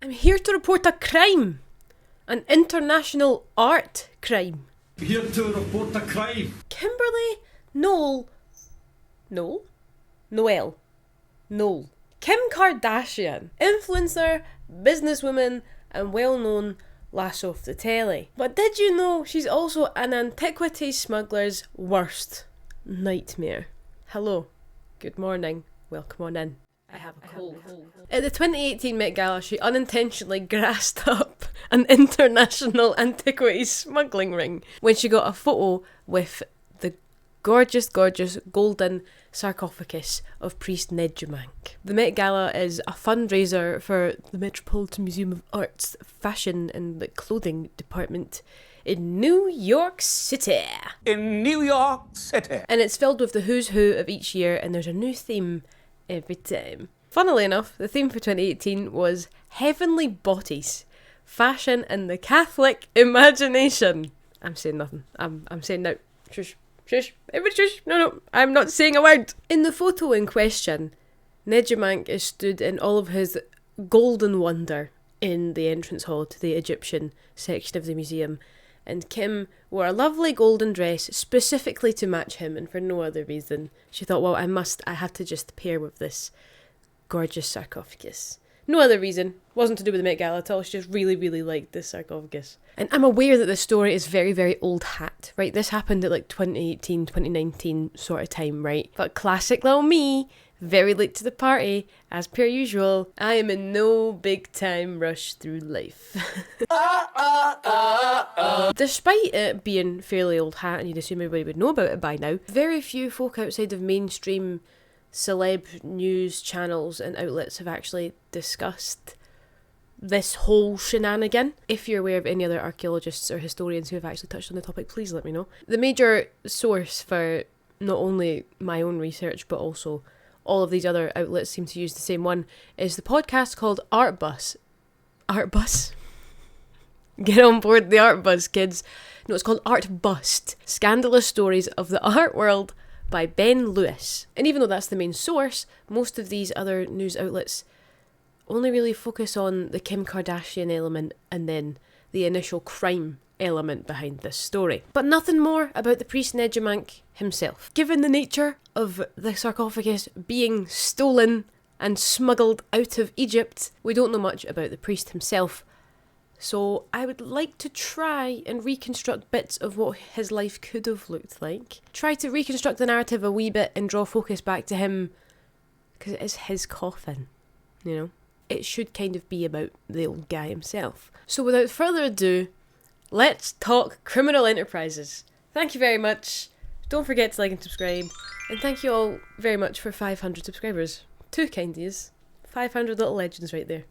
I'm here to report a crime. An international art crime. Here to report a crime. Kimberly Noel. Kim Kardashian. Influencer, businesswoman, and well-known lass off the telly. But did you know she's also an antiquities smuggler's worst nightmare? Hello. Good morning. Welcome on in. I have a cold. At the 2018 Met Gala, she unintentionally grassed up an international antiquities smuggling ring when she got a photo with the gorgeous golden sarcophagus of Priest Nedjemankh. The Met Gala is a fundraiser for the Metropolitan Museum of Art's fashion and clothing department in New York City. In New York City. And it's filled with the who's who of each year, and there's a new theme every time. Funnily enough, the theme for 2018 was Heavenly Bodies, Fashion and the Catholic Imagination. I'm saying nothing. I'm saying no. Shush. Everybody shush. No, I'm not saying a word. In the photo in question, Nedjemankh is stood in all of his golden wonder in the entrance hall to the Egyptian section of the museum. And Kim wore a lovely golden dress specifically to match him, and for no other reason. She thought, well, I have to just pair with this gorgeous sarcophagus. No other reason. Wasn't to do with the Met Gala at all. She just really, really liked this sarcophagus. And I'm aware that this story is very, very old hat, right? This happened at like 2018, 2019 sort of time, right? But classic little me, very late to the party, as per usual. I am in no big time rush through life. Despite it being fairly old hat, and you'd assume everybody would know about it by now, very few folk outside of mainstream celeb news channels and outlets have actually discussed this whole shenanigan. If you're aware of any other archaeologists or historians who have actually touched on the topic, please let me know. The major source for not only my own research, but also all of these other outlets seem to use the same one, is the podcast called Art Bus. Art Bus? Get on board the Art Bus, kids. No, it's called Art Bust. Scandalous Stories of the Art World by Ben Lewis. And even though that's the main source, most of these other news outlets only really focus on the Kim Kardashian element and then the initial crime element behind this story. But nothing more about the Priest Nedjemankh himself. Given the nature of the sarcophagus being stolen and smuggled out of Egypt, we don't know much about the priest himself. So I would like to try and reconstruct bits of what his life could have looked like. Try to reconstruct the narrative a wee bit and draw focus back to him, because it is his coffin, you know. It should kind of be about the old guy himself. So without further ado, let's talk criminal enterprises. Thank you very much. Don't forget to like and subscribe. And thank you all very much for 500 subscribers. Too kind of yous. 500 little legends right there.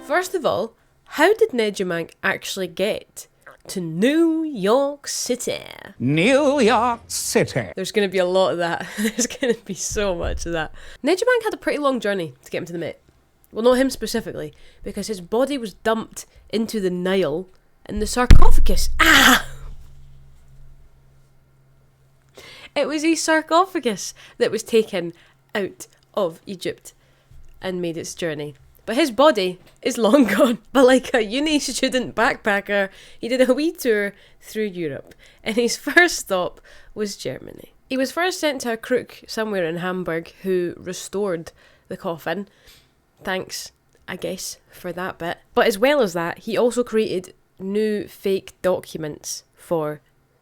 First of all, how did Nedjemankh actually get to New York City? New York City. There's going to be a lot of that. There's going to be so much of that. Nedjemankh had a pretty long journey to get him to the Met. Well, not him specifically, because his body was dumped into the Nile and the sarcophagus. It was a sarcophagus that was taken out of Egypt and made its journey. But his body is long gone. But like a uni student backpacker, he did a wee tour through Europe. And his first stop was Germany. He was first sent to a crook somewhere in Hamburg who restored the coffin. Thanks, I guess, for that bit. But as well as that, he also created new fake documents for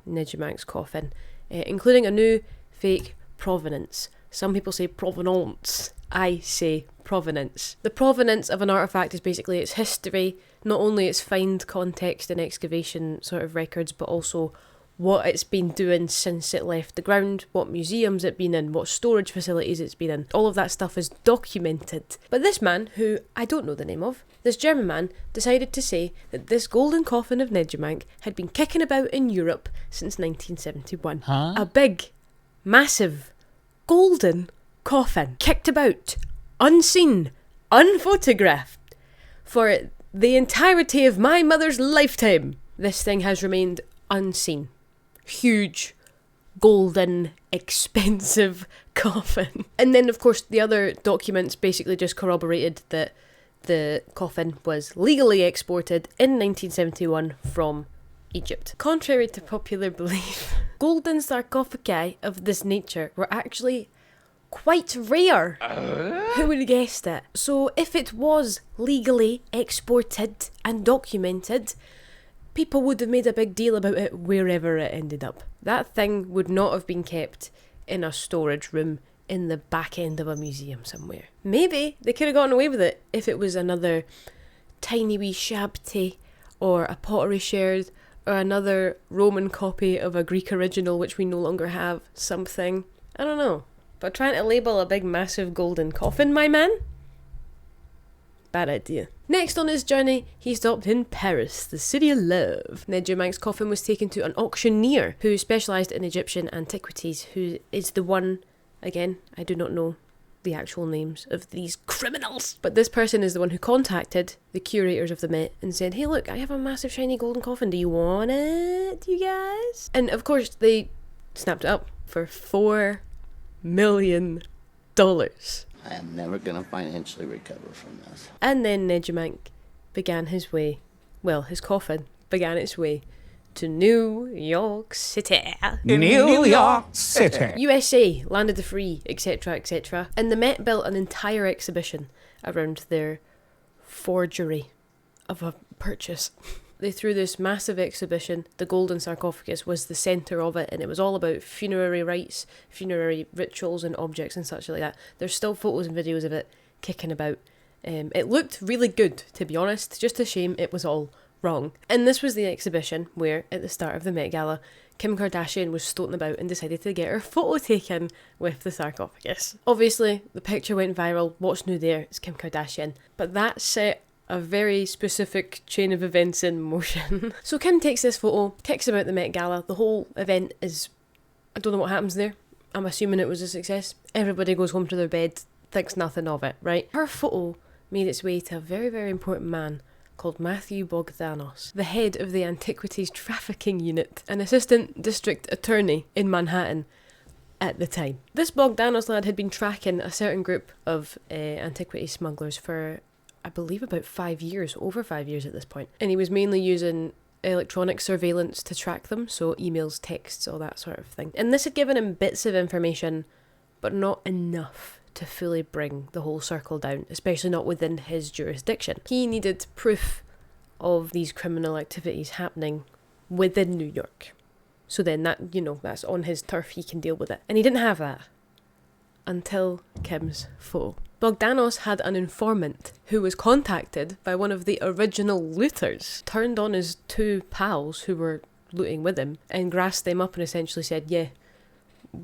Nedjemankh's coffin, including a new fake provenance. Some people say provenance. I say provenance. The provenance of an artefact is basically its history, not only its find, context and excavation sort of records, but also what it's been doing since it left the ground, what museums it's been in, what storage facilities it's been in. All of that stuff is documented. But this man, who I don't know the name of, this German man, decided to say that this golden coffin of Nedjemankh had been kicking about in Europe since 1971. A big, massive, golden coffin kicked about, unseen, unphotographed, for the entirety of my mother's lifetime. This thing has remained unseen. Huge, golden, expensive coffin. And then, of course, the other documents basically just corroborated that the coffin was legally exported in 1971 from Egypt. Contrary to popular belief, golden sarcophagi of this nature were actually quite rare. Who would have guessed it? So if it was legally exported and documented, people would have made a big deal about it wherever it ended up. That thing would not have been kept in a storage room in the back end of a museum somewhere. Maybe they could have gotten away with it if it was another tiny wee shabty or a pottery sherd or another Roman copy of a Greek original which we no longer have, something. I don't know. But trying to label a big massive golden coffin, my man? Bad idea. Next on his journey, he stopped in Paris, the city of love. Nedjemankh's coffin was taken to an auctioneer who specialised in Egyptian antiquities, who is the one, again, I do not know the actual names of these criminals, but this person is the one who contacted the curators of the Met and said, hey look, I have a massive shiny golden coffin, do you want it, you guys? And of course they snapped it up for $4 million. I am never going to financially recover from this. And then Nedjemankh began his way, well, his coffin began its way to New York City. New York City. USA, land of the free, etc., etc. And the Met built an entire exhibition around their forgery of a purchase. They threw this massive exhibition. The golden sarcophagus was the centre of it, and it was all about funerary rites, funerary rituals and objects and such like that. There's still photos and videos of it kicking about. It looked really good, to be honest. Just a shame it was all wrong. And this was the exhibition where, at the start of the Met Gala, Kim Kardashian was stoating about and decided to get her photo taken with the sarcophagus. Obviously, the picture went viral. What's new there? It's Kim Kardashian. But that set a very specific chain of events in motion. So Kim takes this photo, kicks about the Met Gala. The whole event is, I don't know what happens there. I'm assuming it was a success. Everybody goes home to their bed, thinks nothing of it, right? Her photo made its way to a very, very important man called Matthew Bogdanos, the head of the Antiquities Trafficking Unit, an assistant district attorney in Manhattan at the time. This Bogdanos lad had been tracking a certain group of antiquity smugglers for, I believe, about 5 years, over 5 years at this point. And he was mainly using electronic surveillance to track them, so emails, texts, all that sort of thing. And this had given him bits of information, but not enough to fully bring the whole circle down, especially not within his jurisdiction. He needed proof of these criminal activities happening within New York. So then that, that's on his turf, he can deal with it. And he didn't have that until Kim's photo. Bogdanos had an informant who was contacted by one of the original looters, turned on his two pals who were looting with him and grassed them up and essentially said, yeah,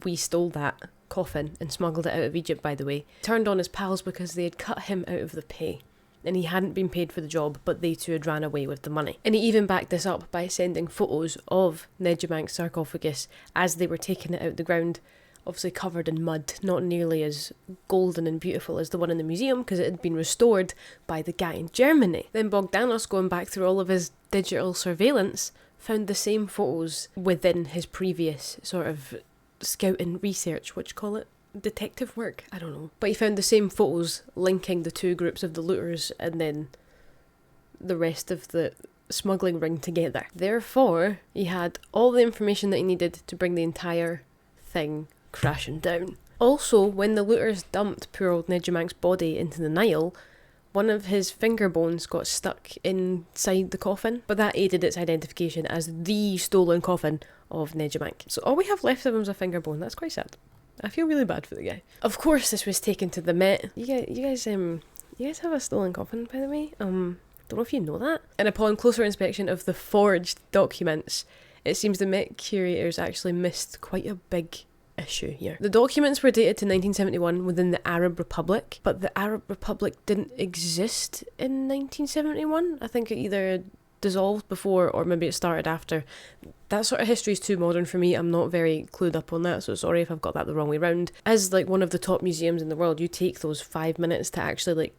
we stole that coffin and smuggled it out of Egypt, by the way. Turned on his pals because they had cut him out of the pay and he hadn't been paid for the job, but they too had ran away with the money. And he even backed this up by sending photos of Nedjemankh's sarcophagus as they were taking it out the ground, obviously covered in mud, not nearly as golden and beautiful as the one in the museum because it had been restored by the guy in Germany. Then Bogdanos, going back through all of his digital surveillance, found the same photos within his previous sort of scouting research, what you call it? Detective work? I don't know. But he found the same photos linking the two groups of the looters and then the rest of the smuggling ring together. Therefore, he had all the information that he needed to bring the entire thing crashing down. Also, when the looters dumped poor old Nedjemankh's body into the Nile, one of his finger bones got stuck inside the coffin, but that aided its identification as the stolen coffin of Nedjemankh. So all we have left of him is a finger bone. That's quite sad. I feel really bad for the guy. Of course, this was taken to the Met. You guys have a stolen coffin, by the way. Don't know if you know that. And upon closer inspection of the forged documents, it seems the Met curators actually missed quite a big issue here. The documents were dated to 1971 within the Arab Republic, but the Arab Republic didn't exist in 1971. I think it either dissolved before or maybe it started after. That sort of history is too modern for me. I'm not very clued up on that, so sorry if I've got that the wrong way round. As like one of the top museums in the world, you take those 5 minutes to actually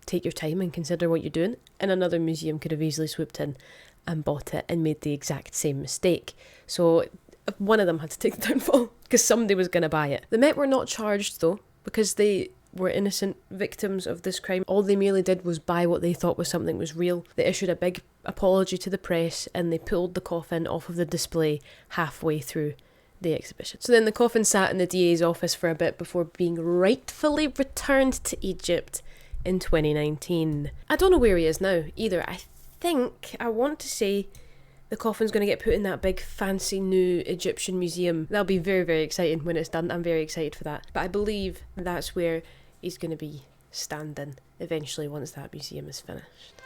take your time and consider what you're doing, and another museum could have easily swooped in and bought it and made the exact same mistake. So one of them had to take the downfall because somebody was going to buy it. The Met were not charged though, because they were innocent victims of this crime. All they merely did was buy what they thought was something was real. They issued a big apology to the press and they pulled the coffin off of the display halfway through the exhibition. So then the coffin sat in the DA's office for a bit before being rightfully returned to Egypt in 2019. I don't know where he is now either. I want to say the coffin's going to get put in that big fancy new Egyptian museum. That'll be very, very exciting when it's done. I'm very excited for that. But I believe that's where he's going to be standing eventually once that museum is finished.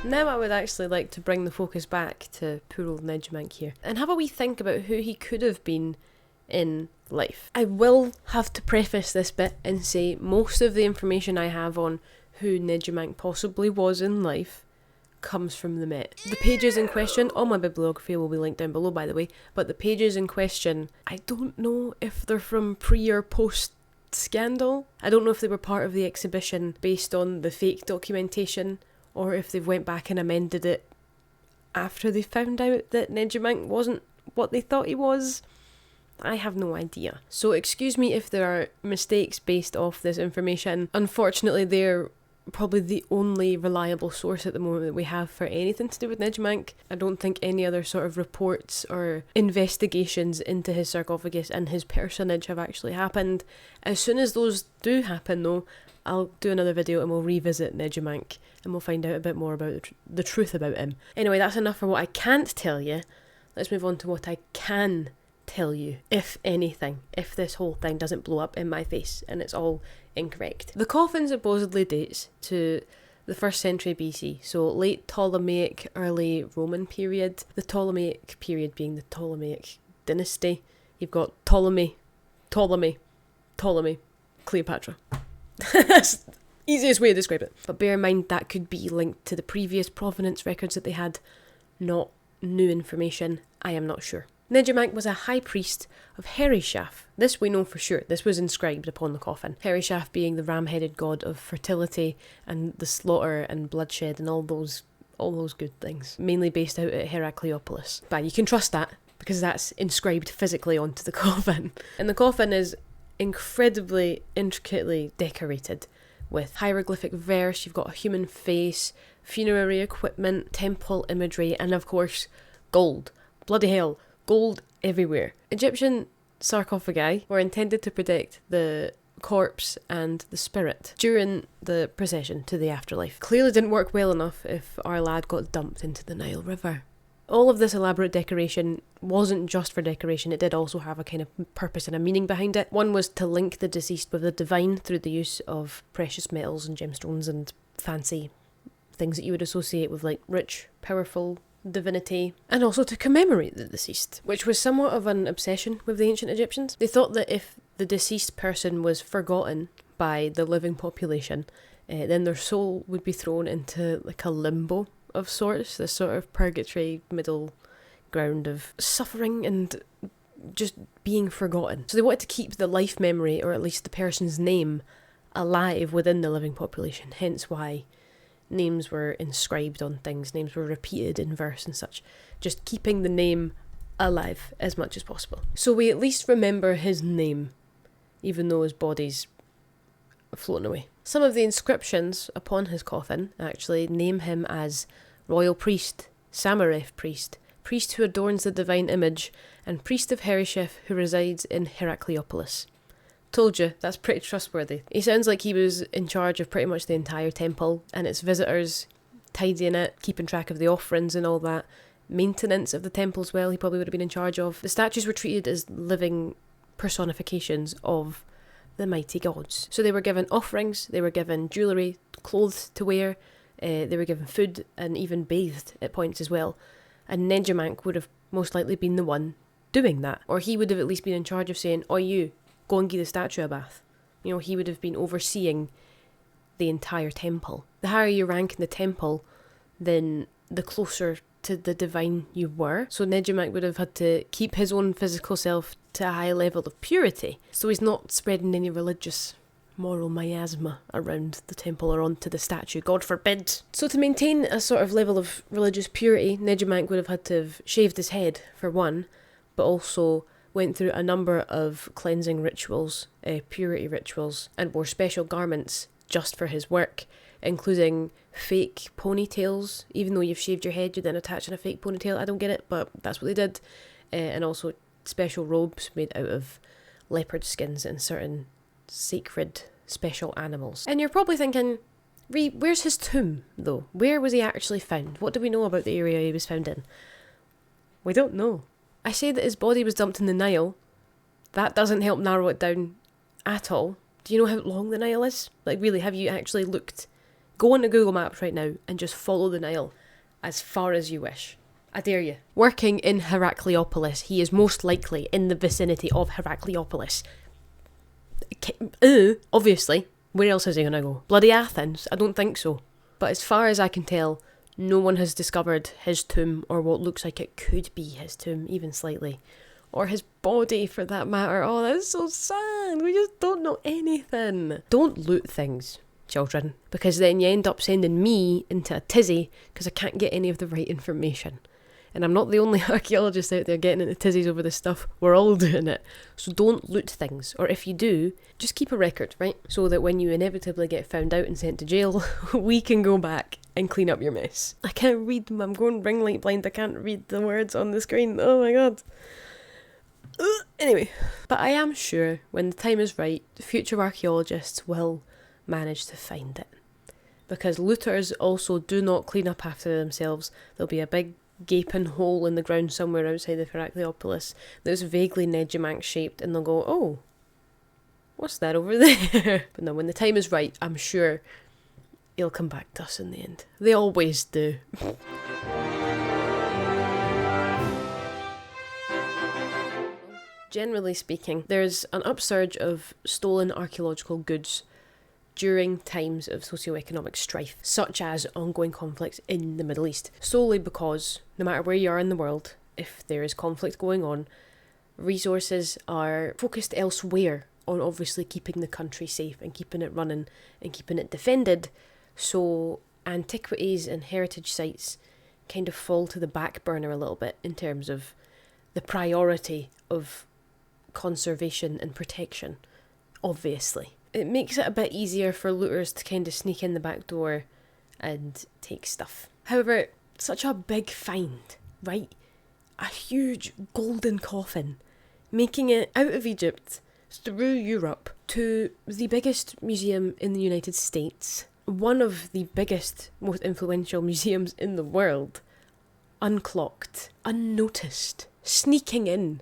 Now I would actually like to bring the focus back to poor old Nedjemankh here and have a wee think about who he could have been in life. I will have to preface this bit and say most of the information I have on who Nedjemankh possibly was in life comes from the Met. The pages in question, all my bibliography will be linked down below by the way, but the pages in question, I don't know if they're from pre or post scandal. I don't know if they were part of the exhibition based on the fake documentation or if they've went back and amended it after they found out that Nedjemankh wasn't what they thought he was. I have no idea. So excuse me if there are mistakes based off this information. Unfortunately, they're probably the only reliable source at the moment that we have for anything to do with Nedjemankh. I don't think any other sort of reports or investigations into his sarcophagus and his personage have actually happened. As soon as those do happen though, I'll do another video and we'll revisit Nedjemankh and we'll find out a bit more about the truth about him. Anyway, that's enough for what I can't tell you. Let's move on to what I can tell you, if anything, if this whole thing doesn't blow up in my face and it's all incorrect. The coffin supposedly dates to the 1st century BC, so late Ptolemaic, early Roman period. The Ptolemaic period being the Ptolemaic dynasty. You've got Ptolemy, Cleopatra. That's the easiest way to describe it. But bear in mind that could be linked to the previous provenance records that they had, not new information. I am not sure. Nedjemankh was a high priest of Hereshaph. This we know for sure. This was inscribed upon the coffin. Hereshaph being the ram-headed god of fertility and the slaughter and bloodshed and all those good things. Mainly based out at Heracleopolis. But you can trust that because that's inscribed physically onto the coffin. And the coffin is incredibly intricately decorated with hieroglyphic verse. You've got a human face, funerary equipment, temple imagery, and of course gold. Bloody hell, gold everywhere. Egyptian sarcophagi were intended to protect the corpse and the spirit during the procession to the afterlife. Clearly didn't work well enough if our lad got dumped into the Nile River. All of this elaborate decoration wasn't just for decoration, it did also have a kind of purpose and a meaning behind it. One was to link the deceased with the divine through the use of precious metals and gemstones and fancy things that you would associate with like rich, powerful divinity, and also to commemorate the deceased, which was somewhat of an obsession with the ancient Egyptians. They thought that if the deceased person was forgotten by the living population, then their soul would be thrown into like a limbo of sorts, this sort of purgatory middle ground of suffering and just being forgotten. So they wanted to keep the life memory, or at least the person's name, alive within the living population, hence why names were inscribed on things, names were repeated in verse and such, just keeping the name alive as much as possible. So we at least remember his name, even though his body's floating away. Some of the inscriptions upon his coffin actually name him as Royal Priest, Samaref Priest, Priest who adorns the divine image, and Priest of Hereshaph who resides in Heracleopolis. Told you, that's pretty trustworthy. He sounds like he was in charge of pretty much the entire temple and its visitors, tidying it, keeping track of the offerings and all that. Maintenance of the temple as well, he probably would have been in charge of. The statues were treated as living personifications of the mighty gods. So they were given offerings, they were given jewellery, clothes to wear, they were given food and even bathed at points as well. And Nedjemankh would have most likely been the one doing that. Or he would have at least been in charge of saying, "Oi you, go and give the statue a bath." You know, he would have been overseeing the entire temple. The higher you rank in the temple, then the closer to the divine you were. So Nedjemankh would have had to keep his own physical self to a high level of purity, so he's not spreading any religious moral miasma around the temple or onto the statue, God forbid. So to maintain a sort of level of religious purity, Nedjemankh would have had to have shaved his head, for one, but also went through a number of cleansing rituals, purity rituals, and wore special garments just for his work, including fake ponytails. Even though you've shaved your head, you're then attaching a fake ponytail. I don't get it, but that's what they did. And also special robes made out of leopard skins and certain sacred special animals. And you're probably thinking, where's his tomb, though? Where was he actually found? What do we know about the area he was found in? We don't know. I say that his body was dumped in the Nile. That doesn't help narrow it down at all. Do you know how long the Nile is? Like, really, have you actually looked? Go onto Google Maps right now and just follow the Nile as far as you wish. I dare you. Working in Heracleopolis, he is most likely in the vicinity of Heracleopolis. Obviously. Where else is he gonna go? Bloody Athens? I don't think so. But as far as I can tell, no one has discovered his tomb, or what looks like it could be his tomb, even slightly. Or his body, for that matter. Oh, that's so sad. We just don't know anything. Don't loot things, children, because then you end up sending me into a tizzy because I can't get any of the right information. And I'm not the only archaeologist out there getting into tizzies over this stuff. We're all doing it. So don't loot things. Or if you do, just keep a record, right? So that when you inevitably get found out and sent to jail, we can go back and clean up your mess. I can't read them. I'm going ring light blind. I can't read the words on the screen. Oh my god. Anyway. But I am sure when the time is right, future archaeologists will manage to find it. Because looters also do not clean up after themselves. There'll be a big gaping hole in the ground somewhere outside of Heracleopolis that's vaguely Nedjemankh shaped, and they'll go, oh, what's that over there? But no, when the time is right, I'm sure he'll come back to us in the end. They always do. Generally speaking, there's an upsurge of stolen archaeological goods during times of socioeconomic strife, such as ongoing conflicts in the Middle East, solely because no matter where you are in the world, if there is conflict going on, resources are focused elsewhere on obviously keeping the country safe and keeping it running and keeping it defended, so antiquities and heritage sites kind of fall to the back burner a little bit in terms of the priority of conservation and protection, obviously. It makes it a bit easier for looters to kind of sneak in the back door and take stuff. However, such a big find, right? A huge golden coffin, making it out of Egypt, through Europe, to the biggest museum in the United States, one of the biggest, most influential museums in the world, unclocked, unnoticed, sneaking in.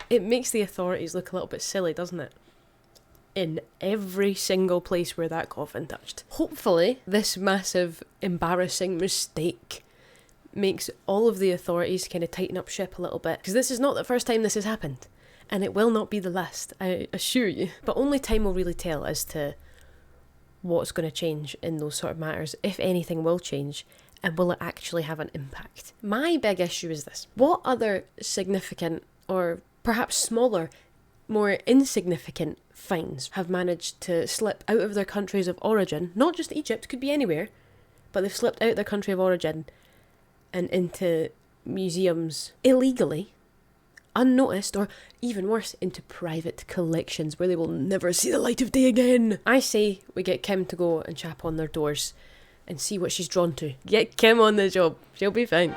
It makes the authorities look a little bit silly, doesn't it? In every single place where that coffin touched. Hopefully, this massive, embarrassing mistake makes all of the authorities kind of tighten up ship a little bit. Because this is not the first time this has happened. And it will not be the last, I assure you. But only time will really tell as to what's going to change in those sort of matters, if anything will change, and will it actually have an impact. My big issue is this. What other significant, or perhaps smaller, more insignificant finds have managed to slip out of their countries of origin, not just Egypt, could be anywhere, but they've slipped out of their country of origin and into museums illegally, unnoticed, or even worse, into private collections where they will never see the light of day again? I say we get Kim to go and chap on their doors and see what she's drawn to. Get Kim on the job. She'll be fine.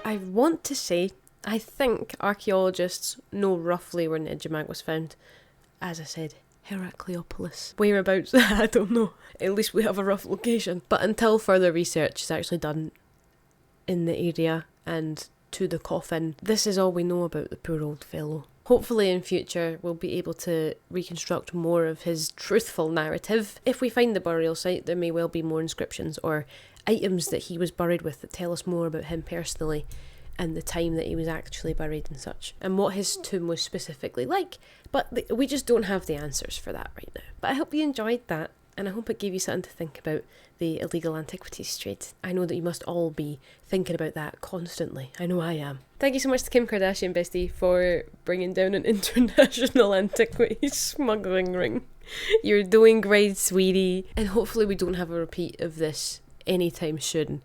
I want to say, I think archaeologists know roughly where Nedjemankh was found. As I said, Heracleopolis. Whereabouts? I don't know. At least we have a rough location. But until further research is actually done in the area and to the coffin, this is all we know about the poor old fellow. Hopefully in future we'll be able to reconstruct more of his truthful narrative. If we find the burial site, there may well be more inscriptions or items that he was buried with that tell us more about him personally and the time that he was actually buried and such, and what his tomb was specifically like. But we just don't have the answers for that right now. But I hope you enjoyed that, and I hope it gave you something to think about the illegal antiquities trade. I know that you must all be thinking about that constantly. I know I am. Thank you so much to Kim Kardashian, bestie, for bringing down an international antiquities smuggling ring. You're doing great, sweetie. And hopefully we don't have a repeat of this anytime soon.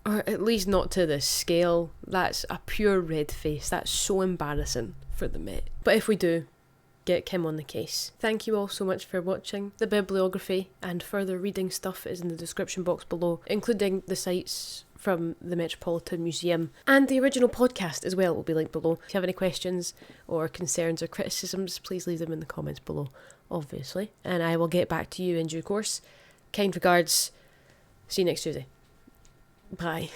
Or at least not to this scale. That's a pure red face. That's so embarrassing for the Met. But if we do, get Kim on the case. Thank you all so much for watching. The bibliography and further reading stuff is in the description box below, including the sites from the Metropolitan Museum, and the original podcast as well will be linked below. If you have any questions or concerns or criticisms, please leave them in the comments below, obviously, and I will get back to you in due course. Kind regards. See you next Tuesday. Bye.